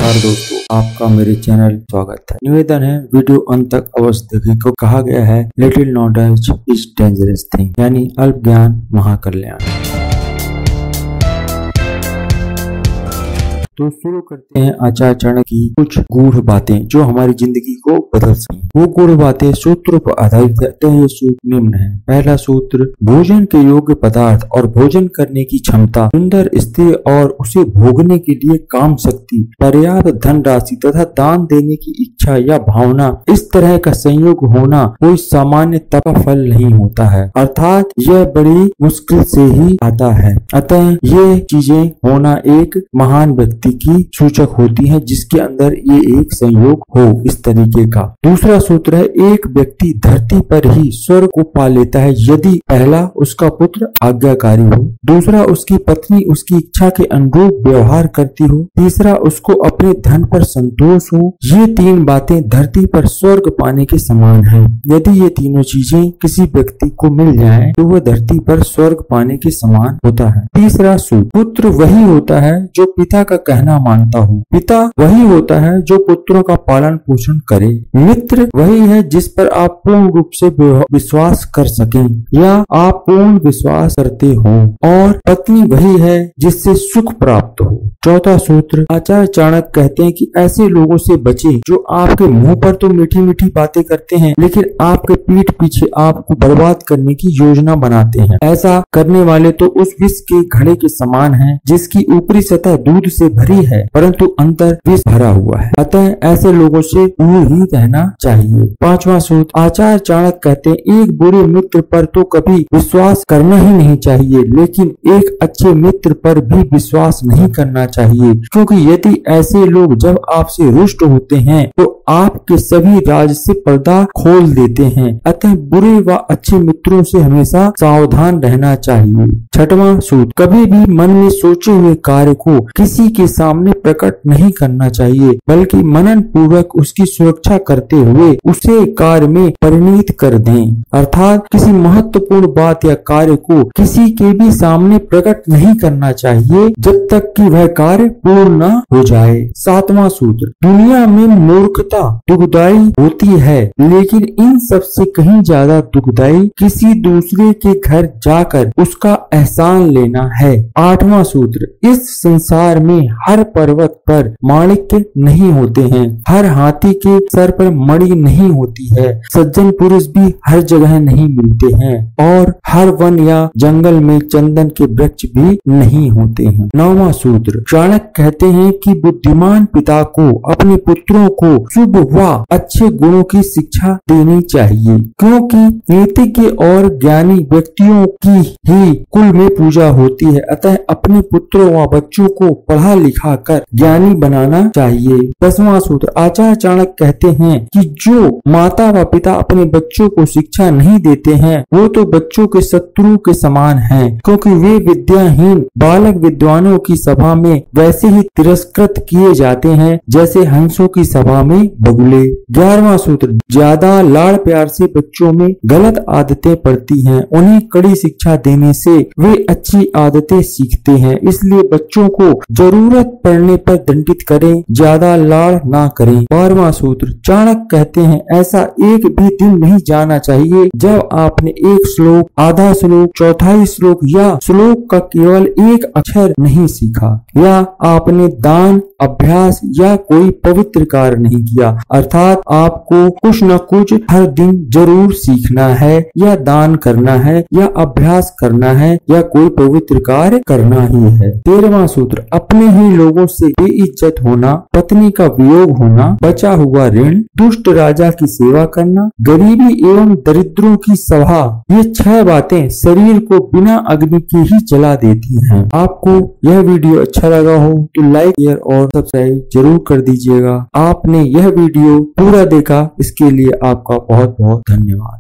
नमस्कार दोस्तों, आपका मेरे चैनल स्वागत है। निवेदन है वीडियो अंत तक अवश्य देखें को कहा गया है little knowledge is dangerous thing, यानी अल्प ज्ञान महाकल्याण। तो शुरू करते हैं आचार्य चाणक्य की कुछ गूढ़ बातें जो हमारी जिंदगी को बदल सकती। वो गूढ़ बातें सूत्रों पर आधारित है। ये सूत्र निम्न है। पहला सूत्र, भोजन के योग्य पदार्थ और भोजन करने की क्षमता, सुंदर स्त्री और उसे भोगने के लिए काम शक्ति, पर्याप्त धनराशि तथा दान देने की इच्छा या भावना, इस तरह का संयोग होना कोई सामान्य तप का फल नहीं होता है, अर्थात यह बड़ी मुश्किल से ही आता है। अतः ये चीजें होना एक महान व्यक्ति की सूचक होती है जिसके अंदर ये एक संयोग हो इस तरीके का। दूसरा सूत्र है, एक व्यक्ति धरती पर ही स्वर्ग को पा लेता है यदि पहला उसका पुत्र आज्ञाकारी हो, दूसरा उसकी पत्नी उसकी इच्छा के अनुरूप व्यवहार करती हो, तीसरा उसको अपने धन पर संतोष हो। ये तीन बातें धरती पर स्वर्ग पाने के समान है। यदि ये तीनों चीजें किसी व्यक्ति को मिल जाए तो वह धरती पर स्वर्ग पाने के समान होता है। तीसरा सूत्र, पुत्र वही होता है जो पिता का कहना मानता हो, पिता वही होता है जो पुत्रों का पालन पोषण करे, मित्र वही है जिस पर आप पूर्ण रूप से विश्वास कर सकें या आप पूर्ण विश्वास करते हो, और पत्नी वही है जिससे सुख प्राप्त हो। चौथा सूत्र, आचार्य चाणक्य कहते हैं कि ऐसे लोगों से बचें जो आपके मुंह पर तो मीठी मीठी बातें करते हैं लेकिन आपके पीठ पीछे आपको बर्बाद करने की योजना बनाते हैं। ऐसा करने वाले तो उस विष के घड़े के समान हैं जिसकी ऊपरी सतह दूध से भरी है परंतु अंतर विष भरा हुआ है। अतः ऐसे लोगों से दूर ही रहना चाहिए। पांचवा सूत्र, आचार्य चाणक्य कहते हैं एक बुरे मित्र पर तो कभी विश्वास करना ही नहीं चाहिए लेकिन एक अच्छे मित्र पर भी विश्वास नहीं करना चाहिए, क्योंकि यदि ऐसे लोग जब आपसे रुष्ट होते हैं तो आपके सभी राज से पर्दा खोल देते हैं। अतः बुरे व अच्छे मित्रों से हमेशा सावधान रहना चाहिए। छठवां सूत्र, कभी भी मन में सोचे हुए कार्य को किसी के सामने प्रकट नहीं करना चाहिए बल्कि मनन पूर्वक उसकी सुरक्षा करते हुए उसे कार्य में परिणत कर दें, अर्थात किसी महत्वपूर्ण बात या कार्य को किसी के भी सामने प्रकट नहीं करना चाहिए जब तक कि वह कार्य पूर्ण न हो जाए। सातवां सूत्र, दुनिया में मूर्खता दुखदाई होती है लेकिन इन सब से कहीं ज्यादा दुखदाई किसी दूसरे के घर जाकर उसका एहसान लेना है। आठवां सूत्र, इस संसार में हर पर्वत पर माणिक्य नहीं होते हैं, हर हाथी के सर पर मणि नहीं होती है, सज्जन पुरुष भी हर जगह नहीं मिलते हैं और हर वन या जंगल में चंदन के वृक्ष भी नहीं होते हैं। नौवां सूत्र, चाणक्य कहते हैं कि बुद्धिमान पिता को अपने पुत्रों को शुभ व अच्छे गुणों की शिक्षा देनी चाहिए, क्योंकि नीतिज्ञ और ज्ञानी व्यक्तियों की ही कुल में पूजा होती है। अतः अपने पुत्रों व बच्चों को पढ़ा लिखा कर ज्ञानी बनाना चाहिए। 10वां सूत्र, आचार्य चाणक्य कहते हैं कि जो माता व पिता अपने बच्चों को शिक्षा नहीं देते हैं वो तो बच्चों के शत्रु के समान हैं, क्योंकि वे विद्याहीन बालक विद्वानों की सभा में वैसे ही तिरस्कृत किए जाते हैं जैसे हंसों की सभा में बगुले। 11वां सूत्र, ज्यादा लाड़ प्यार से बच्चों में गलत आदतें पड़ती हैं, उन्हें कड़ी शिक्षा देने से वे अच्छी आदतें सीखते हैं, इसलिए बच्चों को जरूरत पड़ने पर दंडित करें, ज्यादा लाड़ ना करें। 12वां सूत्र, चाणक्य कहते हैं ऐसा एक भी दिन नहीं जाना चाहिए जब आपने एक श्लोक, आधा श्लोक, चौथाई श्लोक या श्लोक का केवल एक अक्षर नहीं सीखा, या आपने दान, अभ्यास या कोई पवित्र कार्य नहीं किया, अर्थात आपको कुछ न कुछ हर दिन जरूर सीखना है या दान करना है या अभ्यास करना है या कोई पवित्र कार्य करना ही है। 13वां सूत्र, अपने ही लोगों से बेइज्जत होना, पत्नी का वियोग होना, बचा हुआ ऋण, दुष्ट राजा की सेवा करना, गरीबी एवं दरिद्रों की सभा, ये 6 बातें शरीर को बिना अग्नि के ही जला देती हैं। आपको यह वीडियो अच्छा लगा हो तो लाइक, शेयर और सब्सक्राइब जरूर कर दीजिएगा। आपने यह वीडियो पूरा देखा इसके लिए आपका बहुत बहुत धन्यवाद।